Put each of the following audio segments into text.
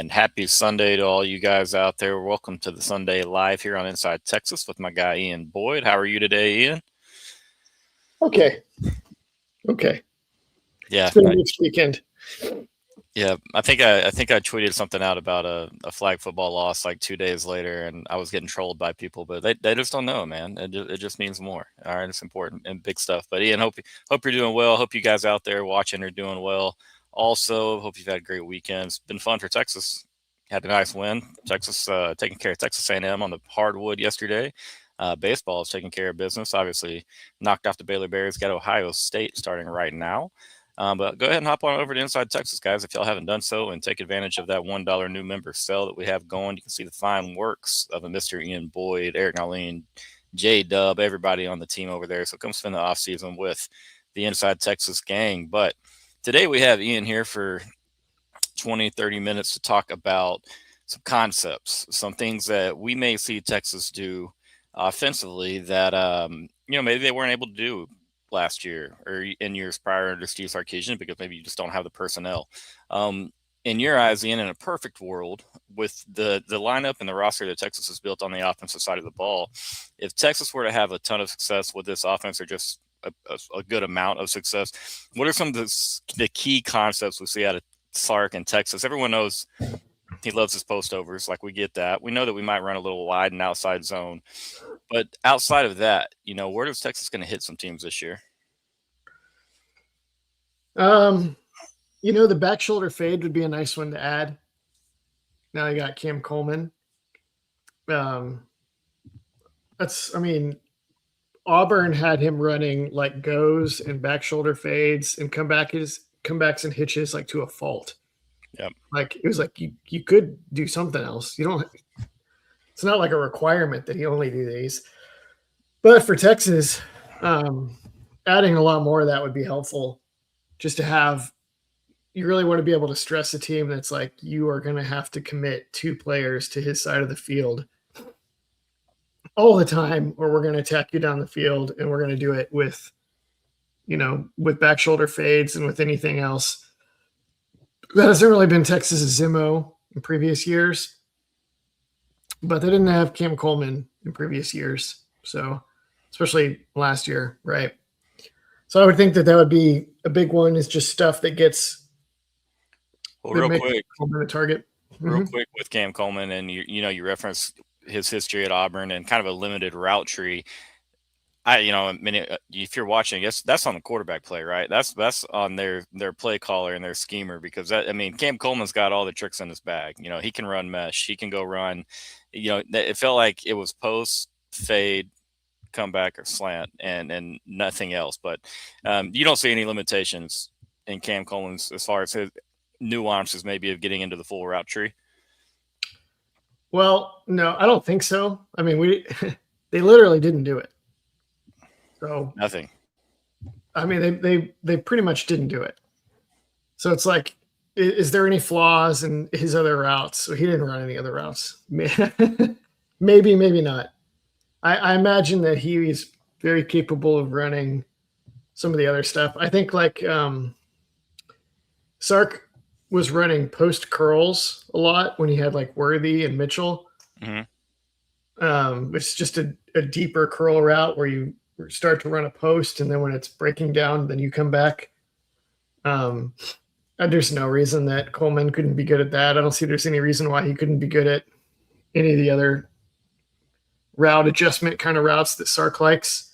And happy Sunday to all you guys out there. Welcome to the Sunday Live here on Inside Texas with my guy Ian Boyd. How are you today, Ian? Okay. Okay. Yeah, It's been a mixed weekend. yeah. I think I tweeted something out about a flag football loss like 2 days later, and I was getting trolled by people, but they just don't know, man. It just means more. All right, it's important and big stuff. But Ian, hope you're doing well. Hope you guys out there watching are doing well. Also, hope you've had a great weekend. It's been fun for Texas. Had a nice win. Texas taking care of Texas A&M on the hardwood yesterday. Baseball is taking care of business. Obviously, knocked off the Baylor Bears. Got Ohio State starting right now. But go ahead and hop on over to Inside Texas, guys, if y'all haven't done so, and take advantage of that $1 new member sale that we have going. You can see the fine works of a Mr. Ian Boyd, Eric Nalene, J Dub, everybody on the team over there. So come spend the off season with the Inside Texas gang. But today we have Ian here for 20, 30 minutes to talk about some concepts, some things that we may see Texas do offensively that, maybe they weren't able to do last year or in years prior under Steve Sarkisian because maybe you just don't have the personnel. In your eyes, Ian, in a perfect world with the lineup and the roster that Texas has built on the offensive side of the ball, if Texas were to have a ton of success with this offense or just a good amount of success, what are some of the key concepts we see out of Sark and Texas? Everyone knows he loves his post overs. Like, we get that. We know that we might run a little wide and outside zone. But outside of that, where is Texas going to hit some teams this year? The back shoulder fade would be a nice one to add. Now you got Cam Coleman. Auburn had him running like goes and back shoulder fades and comebacks and hitches like to a fault. Yep. Like, it was like you could do something else. It's not like a requirement that he only do these. But for Texas, adding a lot more of that would be helpful. Just to have, you really want to be able to stress a team that's like, you are going to have to commit 2 players to his side of the field all the time, or we're going to attack you down the field, and we're going to do it with back shoulder fades and with anything else. That hasn't really been Texas's Zimmo in previous years, but they didn't have Cam Coleman in previous years. So, especially last year, right? So I would think that would be a big one, is just stuff that gets real quick, Coleman a target. Real quick with Cam Coleman, and you referenced his history at Auburn and kind of a limited route tree. If you're watching, I guess that's on the quarterback play, right? That's on their play caller and their schemer, because Cam Coleman's got all the tricks in his bag. He can run mesh, he can go run. It felt like it was post, fade, comeback, or slant, and nothing else. But you don't see any limitations in Cam Coleman's as far as his nuances maybe of getting into the full route tree. Well, no, I don't think so. They literally didn't do it. So nothing. They pretty much didn't do it. So it's like, is there any flaws in his other routes? So he didn't run any other routes. Maybe, maybe not. I imagine that he is very capable of running some of the other stuff. I think Sark was running post curls a lot when he had like Worthy and Mitchell. Mm-hmm. It's just a deeper curl route where you start to run a post, and then when it's breaking down, then you come back. And there's no reason that Coleman couldn't be good at that. I don't see there's any reason why he couldn't be good at any of the other route adjustment kind of routes that Sark likes.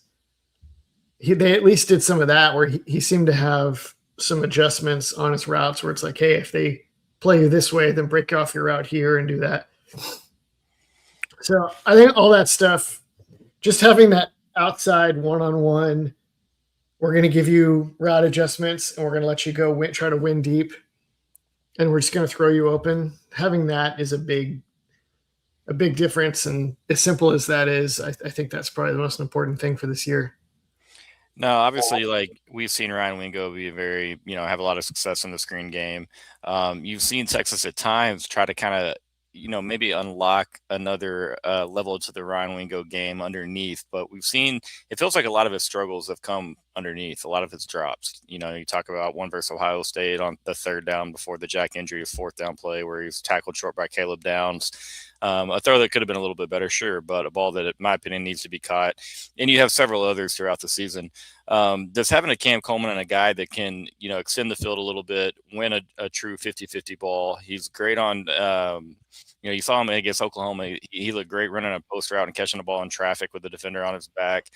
They at least did some of that, where he seemed to have some adjustments on his routes where it's like, hey, if they play you this way, then break off your route here and do that. So I think all that stuff, just having that outside one-on-one, we're going to give you route adjustments and we're going to let you go try to win deep, and we're just going to throw you open. Having that is a big difference. And as simple as that is, I think that's probably the most important thing for this year. No, obviously, like, we've seen Ryan Wingo be have a lot of success in the screen game. You've seen Texas at times try to kind of, maybe unlock another level to the Ryan Wingo game underneath. But we've seen, it feels like a lot of his struggles have come underneath. A lot of it's drops. You know, you talk about one versus Ohio State on the third down before the Jack injury, his fourth down play where he's tackled short by Caleb Downs. A throw that could have been a little bit better, sure, but a ball that, in my opinion, needs to be caught. And you have several others throughout the season. Does having a Cam Coleman and a guy that can, you know, extend the field a little bit, win a true 50-50 ball. He's great on, you know, you saw him against Oklahoma. He looked great running a post route and catching the ball in traffic with the defender on his back.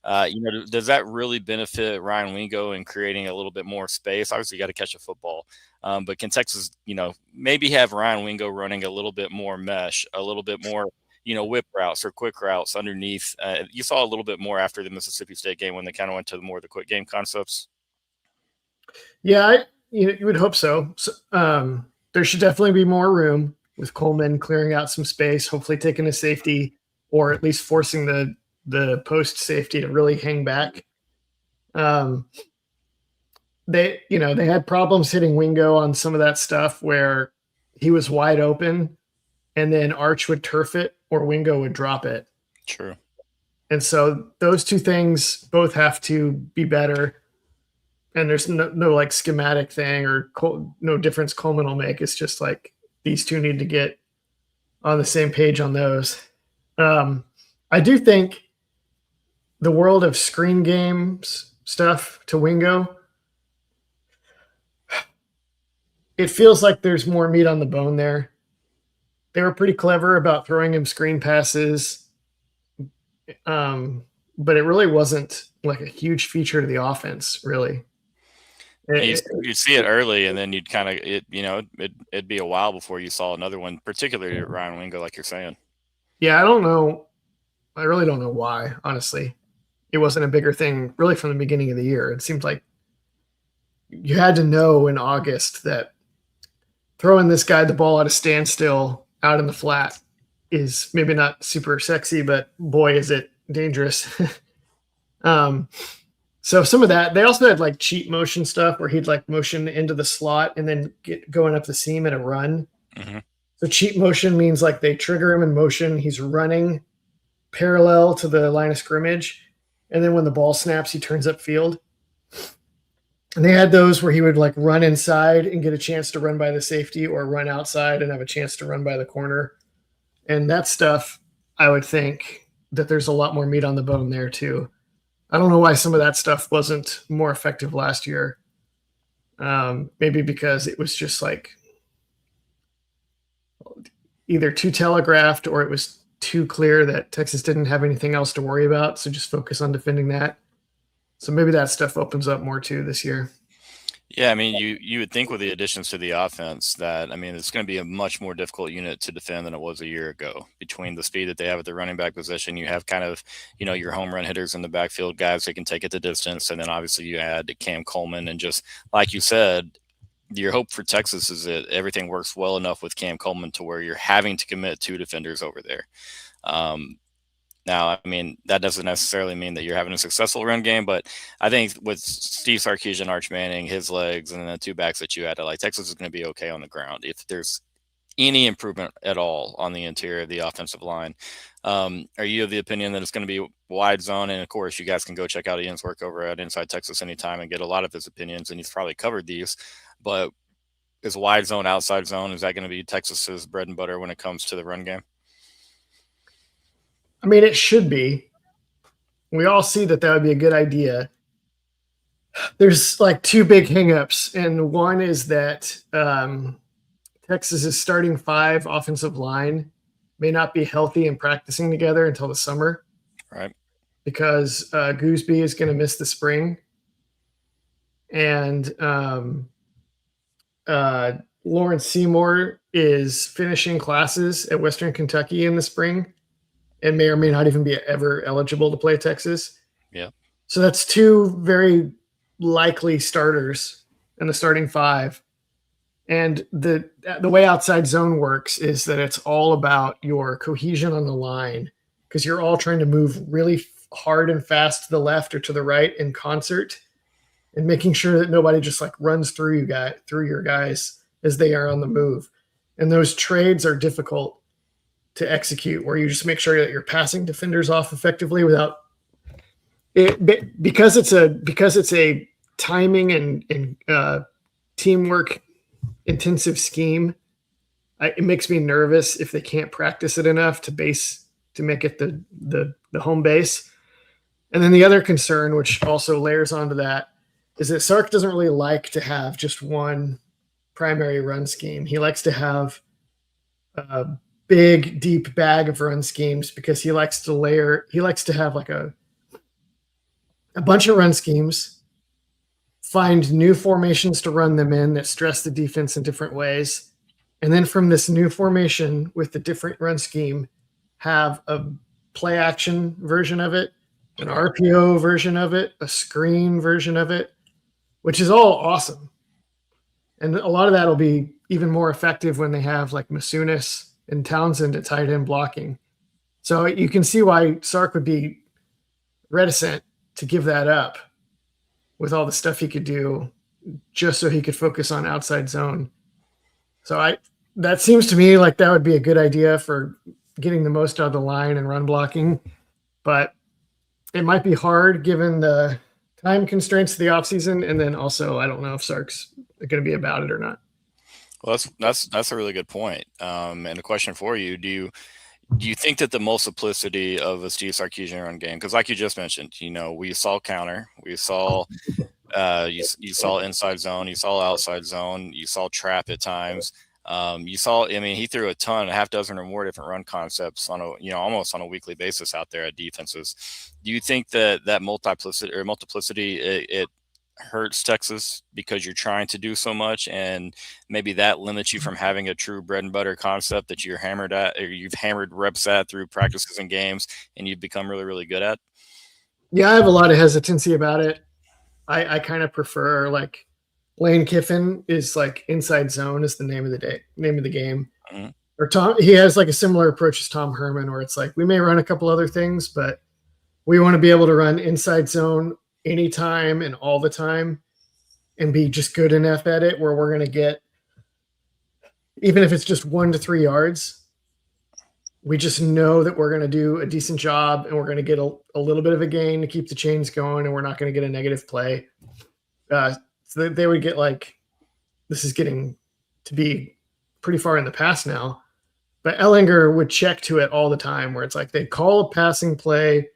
You know, does that really benefit Ryan Wingo in creating a little bit more space? Obviously, you got to catch a football. But can Texas, you know, maybe have Ryan Wingo running a little bit more mesh, a little bit more, you know, whip routes or quick routes underneath? You saw a little bit more after the Mississippi State game when they kind of went to more of the quick game concepts. Yeah, you would hope so. There should definitely be more room with Coleman clearing out some space, hopefully taking a safety or at least forcing the post safety to really hang back. They had problems hitting Wingo on some of that stuff where he was wide open and then Arch would turf it or Wingo would drop it. True. And so those two things both have to be better. And there's no like schematic thing or no difference Coleman will make. It's just like these two need to get on the same page on those. I do think the world of screen games stuff to Wingo, it feels like there's more meat on the bone there. They were pretty clever about throwing him screen passes, but it really wasn't like a huge feature to the offense, really. You'd see it early, and then you'd kind of, it'd be a while before you saw another one, particularly Ryan Wingo, like you're saying. Yeah, I don't know. I really don't know why, honestly. It wasn't a bigger thing really from the beginning of the year. It seemed like you had to know in August that throwing this guy the ball at a standstill out in the flat is maybe not super sexy, but boy, is it dangerous. So some of that, they also had like cheat motion stuff where he'd like motion into the slot and then get going up the seam in a run. Mm-hmm. So cheat motion means like they trigger him in motion. He's running parallel to the line of scrimmage. And then when the ball snaps, he turns upfield. And they had those where he would like run inside and get a chance to run by the safety or run outside and have a chance to run by the corner. And that stuff, I would think that there's a lot more meat on the bone there too. I don't know why some of that stuff wasn't more effective last year. Maybe because it was just like either too telegraphed or it was too clear that Texas didn't have anything else to worry about. So just focus on defending that. So maybe that stuff opens up more too this year. Yeah, I mean, you would think with the additions to the offense that, I mean, it's going to be a much more difficult unit to defend than it was a year ago. Between the speed that they have at the running back position, you have kind of, your home run hitters in the backfield, guys that can take it the distance. And then obviously you add Cam Coleman. And just like you said, your hope for Texas is that everything works well enough with Cam Coleman to where you're having to commit two defenders over there. Now, I mean, that doesn't necessarily mean that you're having a successful run game, but I think with Steve Sarkisian, Arch Manning, his legs, and then the two backs that you had, like Texas is going to be okay on the ground. If there's any improvement at all on the interior of the offensive line, are you of the opinion that it's going to be wide zone? And of course, you guys can go check out Ian's work over at Inside Texas anytime and get a lot of his opinions, and he's probably covered these. But is wide zone, outside zone, is that going to be Texas's bread and butter when it comes to the run game? I mean, it should be. We all see that would be a good idea. There's like two big hangups, and one is that Texas's starting five offensive line may not be healthy and practicing together until the summer. Right. Because Gooseby is going to miss the spring. And Lawrence Seymour is finishing classes at Western Kentucky in the spring and may or may not even be ever eligible to play Texas. Yeah. So that's two very likely starters in the starting five. And the way outside zone works is that it's all about your cohesion on the line because you're all trying to move really hard and fast to the left or to the right in concert and making sure that nobody just like runs through your guys as they are on the move. And those trades are difficult to execute where you just make sure that you're passing defenders off effectively without Because it's a timing and teamwork intensive scheme. It makes me nervous if they can't practice it enough to make it the home base. And then the other concern, which also layers onto that, is that Sark doesn't really like to have just one primary run scheme. He likes to have a big, deep bag of run schemes because he likes to have like a bunch of run schemes, find new formations to run them in that stress the defense in different ways. And then from this new formation with the different run scheme, have a play action version of it, an RPO version of it, a screen version of it, which is all awesome. And a lot of that will be even more effective when they have like Masunis and Townsend at tight end blocking. So you can see why Sark would be reticent to give that up with all the stuff he could do just so he could focus on outside zone. So that seems to me like that would be a good idea for getting the most out of the line and run blocking, but it might be hard given the time constraints of the offseason. And then also, I don't know if Sark's going to be about it or not. Well, that's a really good point. And a question for you: Do you think that the multiplicity of a Steve Sarkisian run game, because like you just mentioned, we saw counter, we saw you saw inside zone, you saw outside zone, you saw trap at times. He threw a half dozen or more different run concepts on almost on a weekly basis out there at defenses. Do you think that multiplicity it hurts Texas because you're trying to do so much, and maybe that limits you from having a true bread and butter concept that you've hammered reps at through practices and games, and you've become really, really good at? Yeah, I have a lot of hesitancy about it. I kind of prefer like Lane Kiffin is like inside zone is the name of the game. Mm-hmm. Or he has like a similar approach as Tom Herman, where it's like we may run a couple other things, but we want to be able to run inside zone anytime and all the time and be just good enough at it where we're going to get, even if it's just 1 to 3 yards, we just know that we're going to do a decent job and we're going to get a little bit of a gain to keep the chains going, and we're not going to get a negative play. So they would get like, this is getting to be pretty far in the past now, but Ehlinger would check to it all the time, where it's like they'd call a passing play,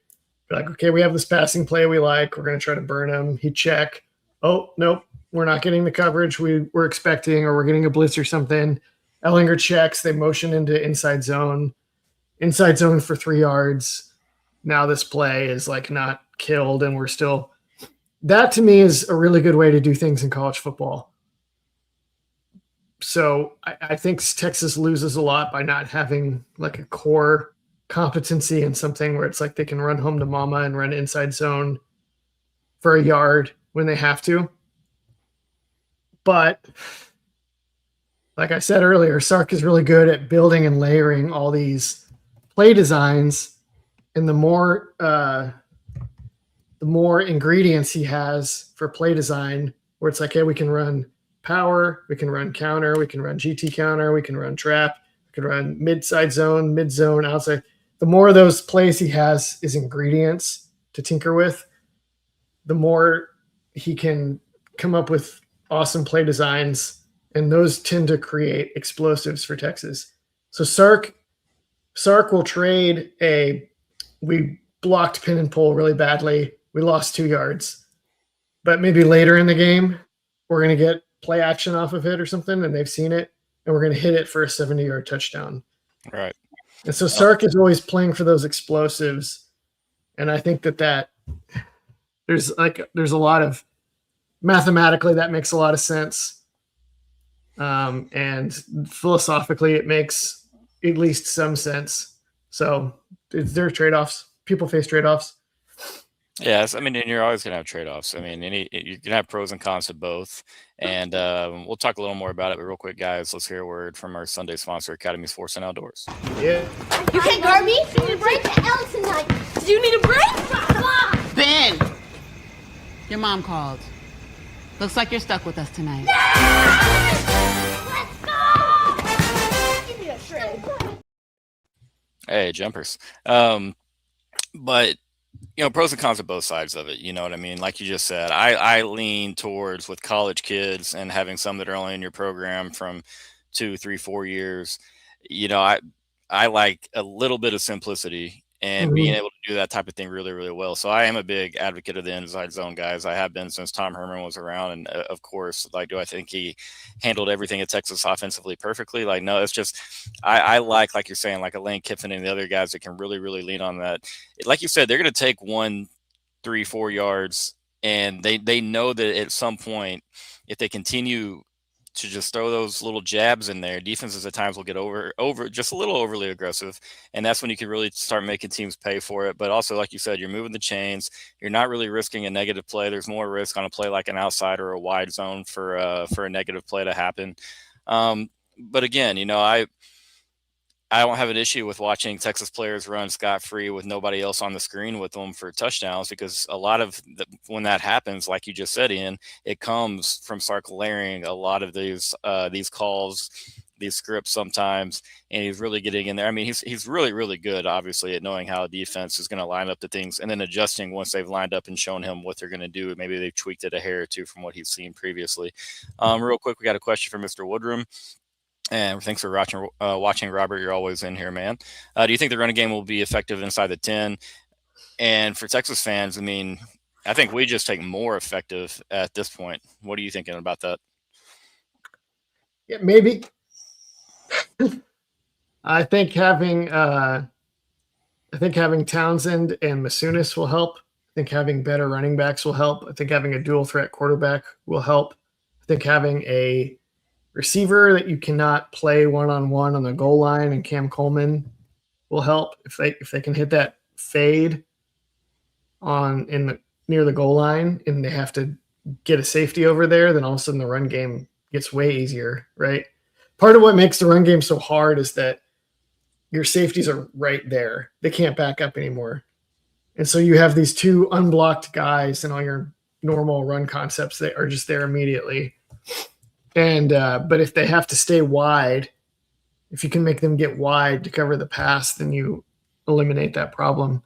like, okay, we have this passing play we like, we're going to try to burn him. He'd check, oh, nope, we're not getting the coverage we were expecting, or we're getting a blitz or something. Ehlinger checks, they motion into inside zone for 3 yards. Now this play is like not killed, and we're still – that to me is a really good way to do things in college football. So I think Texas loses a lot by not having like a core competency in something where it's like they can run home to mama and run inside zone for a yard when they have to. But like I said earlier, Sark is really good at building and layering all these play designs, and the more ingredients he has for play design, where it's like, hey, we can run power, we can run counter, we can run GT counter, we can run trap, we can run mid zone, outside. The more of those plays he has is ingredients to tinker with, the more he can come up with awesome play designs, and those tend to create explosives for Texas. So Sark will trade we blocked pin and pull really badly, we lost 2 yards, but maybe later in the game, we're going to get play action off of it or something, and they've seen it, and we're going to hit it for a 70-yard touchdown. Right. And so Sark is always playing for those explosives. And I think that there's a lot of mathematically that makes a lot of sense. And philosophically it makes at least some sense. So there are trade-offs. People face trade-offs. Yes, and you're always going to have trade-offs. You can have pros and cons to both, and we'll talk a little more about it. But real quick, guys, let's hear a word from our Sunday sponsor, Academy Sports and Outdoors. Yeah. You can't guard me. You need a break. Alex tonight. Do you need a break? Come on. Ben, your mom called. Looks like you're stuck with us tonight. Let's go. Give me a trade. Hey, jumpers. But pros and cons of both sides of it. You know what I mean? Like you just said, I lean towards with college kids and having some that are only in your program from 2, 3, 4 years. I like a little bit of simplicity and being Mhm. able to do that type of thing really, really well. So I am a big advocate of the inside zone guys. I have been since Tom Herman was around. And of course, like, do I think he handled everything at Texas offensively perfectly? Like, no, it's just, I like you're saying, like a Lane Kiffin and the other guys that can really, really lean on that. Like you said, they're going to take 1, 3, 4 yards, and they know that at some point, if they continue to just throw those little jabs in there, defenses at times will get over just a little overly aggressive, and that's when you can really start making teams pay for it. But also, like you said, you're moving the chains. You're not really risking a negative play. There's more risk on a play like an outside or a wide zone for a negative play to happen. But again, I don't have an issue with watching Texas players run scot-free with nobody else on the screen with them for touchdowns, because a lot of when that happens, like you just said, Ian, it comes from Sark layering a lot of these calls, these scripts sometimes, and he's really getting in there. I mean, he's really, really good, obviously, at knowing how a defense is going to line up the things and then adjusting once they've lined up and shown him what they're going to do. Maybe they've tweaked it a hair or two from what he's seen previously. Real quick, we got a question from Mr. Woodrum. And thanks for watching, Robert. You're always in here, man. Do you think the running game will be effective inside the 10? And for Texas fans, I mean, I think we just take more effective at this point. What are you thinking about that? Yeah, maybe. I think having Townsend and Masunis will help. I think having better running backs will help. I think having a dual threat quarterback will help. I think having a receiver that you cannot play one-on-one on the goal line and Cam Coleman will help if they can hit that fade near the goal line and they have to get a safety over there, then all of a sudden the run game gets way easier, right? Part of what makes the run game so hard is that your safeties are right there. They can't back up anymore. And so you have these two unblocked guys and all your normal run concepts that are just there immediately. And but if they have to stay wide, if you can make them get wide to cover the pass, then you eliminate that problem.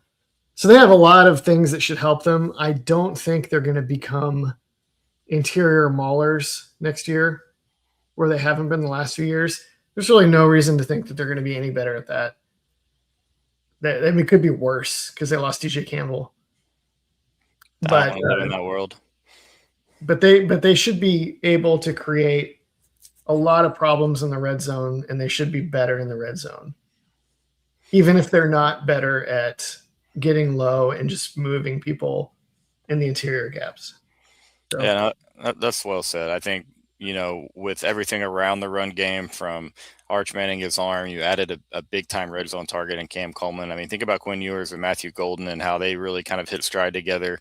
So they have a lot of things that should help them. I don't think they're going to become interior maulers next year, where they haven't been the last few years. There's really no reason to think that they're going to be any better at that. It could be worse because they lost DJ Campbell. I don't want to live in that world. But they should be able to create a lot of problems in the red zone, and they should be better in the red zone, even if they're not better at getting low and just moving people in the interior gaps. So. Yeah, that's well said. I think, with everything around the run game, from Arch Manning his arm, you added a big-time red zone target in Cam Coleman. I mean, think about Quinn Ewers and Matthew Golden and how they really kind of hit stride together.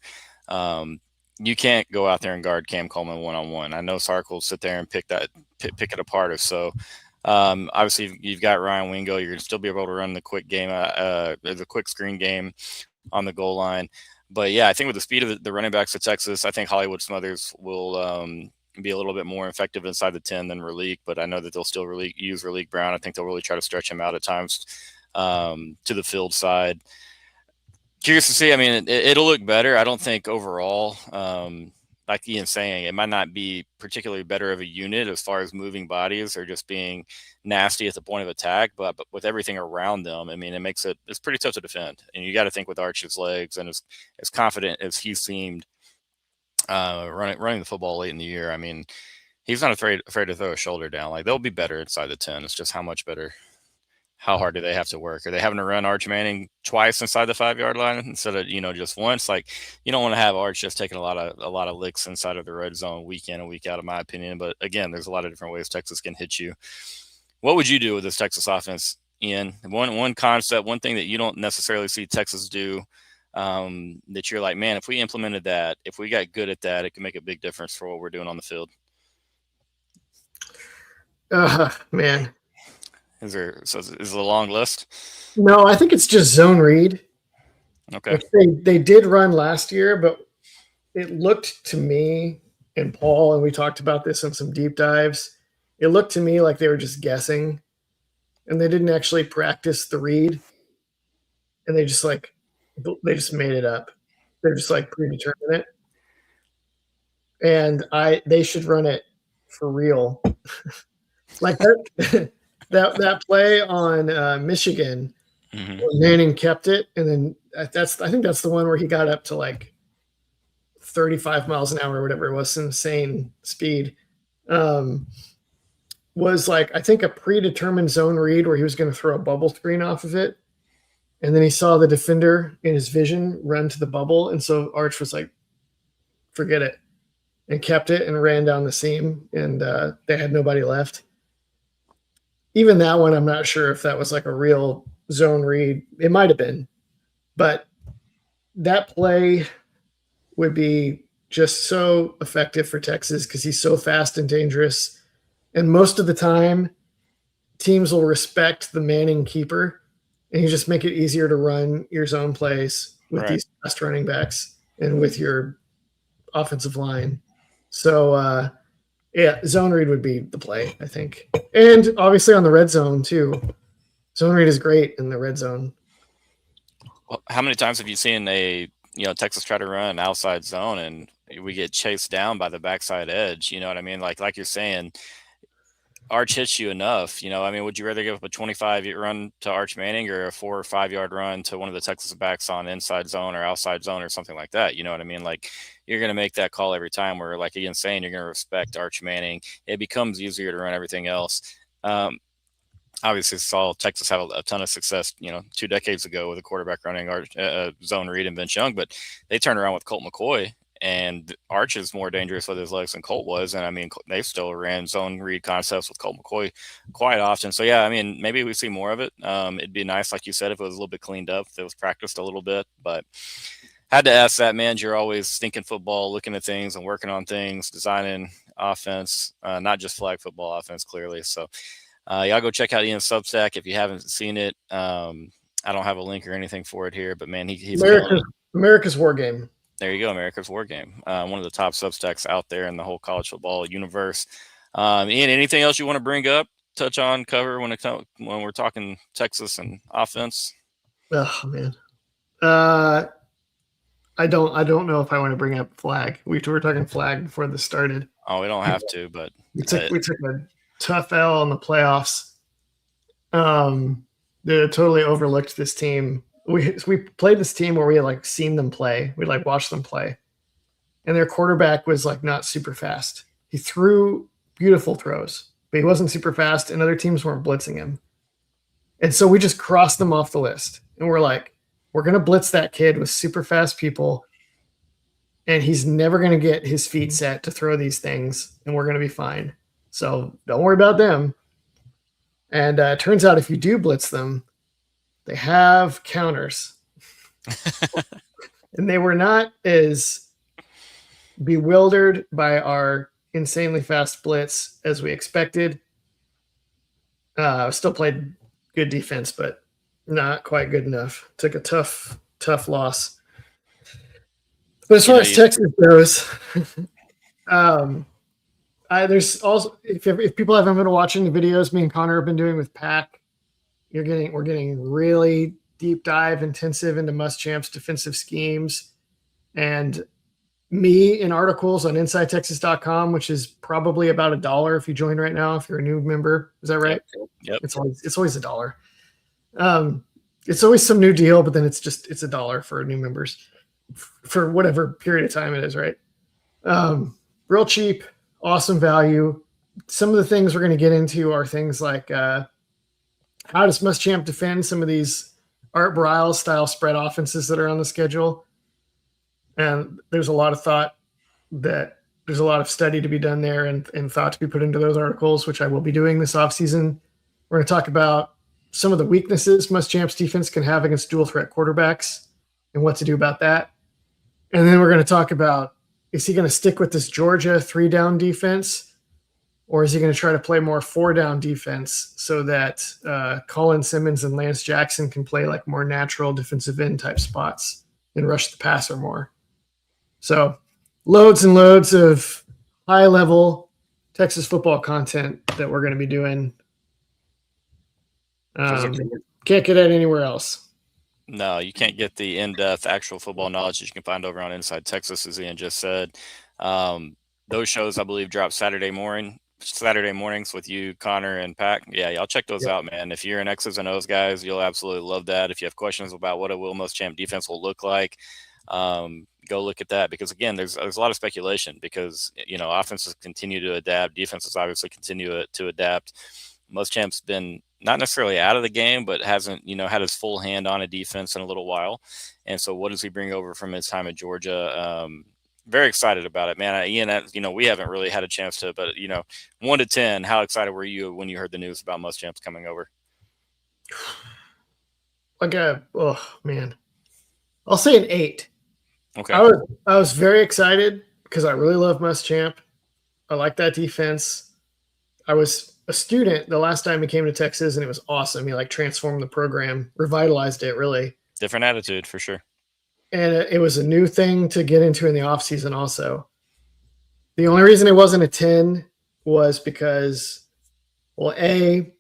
You can't go out there and guard Cam Coleman one-on-one. I know Sark will sit there and pick it apart. So obviously you've got Ryan Wingo. You're going to still be able to run the quick game, the quick screen game on the goal line. But yeah, I think with the speed of the running backs of Texas, I think Hollywood Smothers will be a little bit more effective inside the 10 than Raleek. But I know that they'll still use Raleek Brown. I think they'll really try to stretch him out at times to the field side. Curious to see. I mean, it'll look better. I don't think overall, like Ian's saying, it might not be particularly better of a unit as far as moving bodies or just being nasty at the point of attack. But with everything around them, I mean, it's pretty tough to defend. And you got to think with Arch's legs and as confident as he seemed running the football late in the year. I mean, he's not afraid to throw a shoulder down. Like, they'll be better inside the 10. It's just how much better. How hard do they have to work? Are they having to run Arch Manning twice inside the 5-yard line instead of, just once? Like, you don't want to have Arch just taking a lot of licks inside of the red zone week in and week out, in my opinion. But again, there's a lot of different ways Texas can hit you. What would you do with this Texas offense, Ian? One concept, one thing that you don't necessarily see Texas do, that you're like, man, if we implemented that, if we got good at that, it could make a big difference for what we're doing on the field. Man. Is it a long list? No, I think it's just zone read. Okay. They did run last year, but it looked to me, and Paul, and we talked about this in some deep dives, it looked to me like they were just guessing, and they didn't actually practice the read. And they just They just made it up. They're just like predetermined it. And they should run it for real. Like that play on Michigan, Mhm. where Manning kept it, and then I think that's the one where he got up to like 35 miles an hour or whatever it was, insane speed. Was like I think a predetermined zone read where he was going to throw a bubble screen off of it, and then he saw the defender in his vision run to the bubble, and so Arch was like, "Forget it," and kept it and ran down the seam, and they had nobody left. Even that one, I'm not sure if that was like a real zone read. It might have been, but that play would be just so effective for Texas because he's so fast and dangerous. And most of the time, teams will respect the Manning keeper, and you just make it easier to run your zone plays with these fast running backs and with your offensive line. So, yeah, zone read would be the play, I think. And obviously on the red zone, too. Zone read is great in the red zone. Well, how many times have you seen Texas try to run an outside zone and we get chased down by the backside edge? You know what I mean? Like you're saying, Arch hits you enough. Would you rather give up a 25-yard run to Arch Manning or a 4 or 5 yard run to one of the Texas backs on inside zone or outside zone or something like that? You know what I mean? Like you're going to make that call every time where, like Ian's saying, you're going to respect Arch Manning. It becomes easier to run everything else. Obviously saw Texas have a ton of success, 2 decades ago with a quarterback running zone read and Vince Young, but they turned around with Colt McCoy, and Arch is more dangerous with his legs than Colt was. And they still ran zone read concepts with Colt McCoy quite often. So yeah, maybe we see more of it. It'd be nice, like you said, if it was a little bit cleaned up, if it was practiced a little bit, but had to ask that, man. You're always thinking football, looking at things and working on things, designing offense, not just flag football offense, clearly. So y'all go check out Ian's Substack if you haven't seen it. I don't have a link or anything for it here, but man, he's America's War Game. There you go, America's War Game. One of the top Substacks out there in the whole college football universe. Ian, anything else you want to bring up, touch on, cover when we're talking Texas and offense? Oh man, I don't know if I want to bring up flag. We were talking flag before this started. Oh, we don't have to, but we took a tough L in the playoffs. They totally overlooked this team. We played this team where we had like seen them play. We like watched them play, and their quarterback was like not super fast. He threw beautiful throws, but he wasn't super fast, and other teams weren't blitzing him. And so we just crossed them off the list, and we're like, we're gonna blitz that kid with super fast people, and he's never gonna get his feet set to throw these things, and we're gonna be fine. So don't worry about them. And it turns out if you do blitz them, they have counters. And they were not as bewildered by our insanely fast blitz as we expected. Still played good defense, but not quite good enough. Took a tough loss. But as far as Texas goes, there's also if people haven't been watching the videos me and Connor have been doing with Pack, we're getting really deep dive intensive into Muschamp's defensive schemes, and me in articles on InsideTexas.com, which is probably about $1 if you join right now if you're a new member. Is that right? Yep. It's always $1. It's always some new deal, but then it's $1 for new members for whatever period of time it is, right? Real cheap. Awesome value. Some of the things we're going to get into are things like how does Muschamp defend some of these Art Briles style spread offenses that are on the schedule. And there's a lot of thought that there's a lot of study to be done there and thought to be put into those articles, which I will be doing this offseason. We're going to talk about some of the weaknesses Muschamp's defense can have against dual threat quarterbacks and what to do about that. And then we're going to talk about, is he going to stick with this Georgia 3-down defense, or is he going to try to play more 4-down defense so that Colin Simmons and Lance Jackson can play like more natural defensive end type spots and rush the passer more? So loads and loads of high-level Texas football content that we're going to be doing. Can't get it anywhere else. No, you can't get the in-depth actual football knowledge that you can find over on Inside Texas, as Ian just said. Those shows, I believe, drop Saturday mornings with you, Connor, and Pack. Yeah, y'all check those out, man. If you're an X's and O's guys, you'll absolutely love that. If you have questions about what a Will Muschamp defense will look like, go look at that, because again, there's a lot of speculation, because offenses continue to adapt, defenses obviously continue to adapt. Muschamp's been not necessarily out of the game, but hasn't had his full hand on a defense in a little while. And so what does he bring over from his time at Georgia? Very excited about it, man. Ian, we haven't really had a chance to, but 1 to 10, how excited were you when you heard the news about Muschamp's coming over? Oh man, I'll say an 8. Okay. I was very excited because I really love Muschamp. I like that defense. I was a student the last time he came to Texas, and it was awesome. He transformed the program, revitalized it, really. Different attitude for sure. And it was a new thing to get into in the offseason also. The only reason it wasn't a 10 was because, well, A,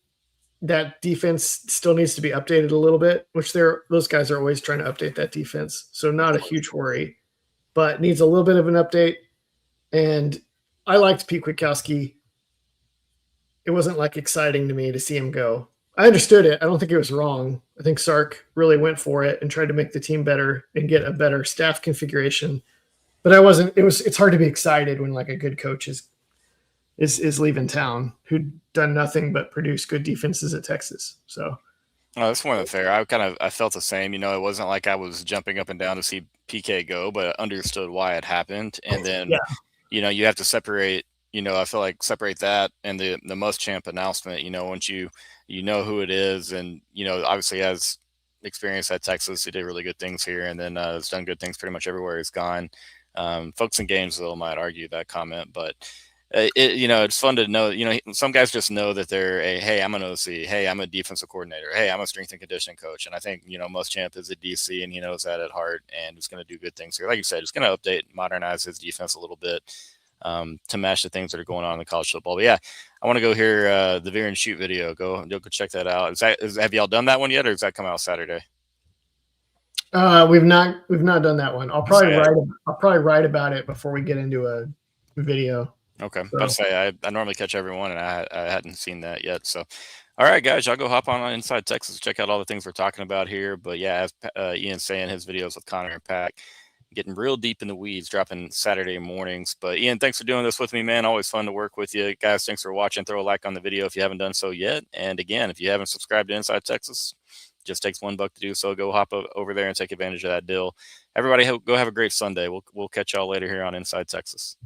that defense still needs to be updated a little bit, which those guys are always trying to update that defense. So not a huge worry, but needs a little bit of an update. And I liked Pete Kwiatkowski. It wasn't exciting to me to see him go. I understood it. I don't think it was wrong. I think Sark really went for it and tried to make the team better and get a better staff configuration. But it's hard to be excited when a good coach is leaving town, who'd done nothing but produce good defenses at Texas. So that's more than fair. I felt the same. It wasn't like I was jumping up and down to see PK go, but I understood why it happened. And then you have to separate. I feel like separate that and the Muschamp announcement. Once you who it is, and obviously has experience at Texas. He did really good things here, and then has done good things pretty much everywhere he's gone. Folks in Gainesville might argue that comment, but it's fun to know. Some guys just know that they're hey, I'm an OC. Hey, I'm a defensive coordinator. Hey, I'm a strength and conditioning coach. And I think Muschamp is a DC, and he knows that at heart, and he's going to do good things here. Like you said, he's going to update, modernize his defense a little bit. To match the things that are going on in the college football. But yeah, I want to go hear the Veer and Shoot video. Go check that out. Have y'all done that one yet, or does that come out Saturday? We've not done that one. I'll probably write about it before we get into a video. Okay. So. I'd say I normally catch everyone, and I hadn't seen that yet. So, all right, guys, y'all go hop on Inside Texas, check out all the things we're talking about here. But yeah, as Ian's saying, his videos with Connor and Pack, getting real deep in the weeds, dropping Saturday mornings. But Ian, thanks for doing this with me, man. Always fun to work with you. Guys, thanks for watching. Throw a like on the video if you haven't done so yet. And again, if you haven't subscribed to Inside Texas, just takes $1 to do so. Go hop over there and take advantage of that deal. Everybody, go have a great Sunday. We'll catch y'all later here on Inside Texas.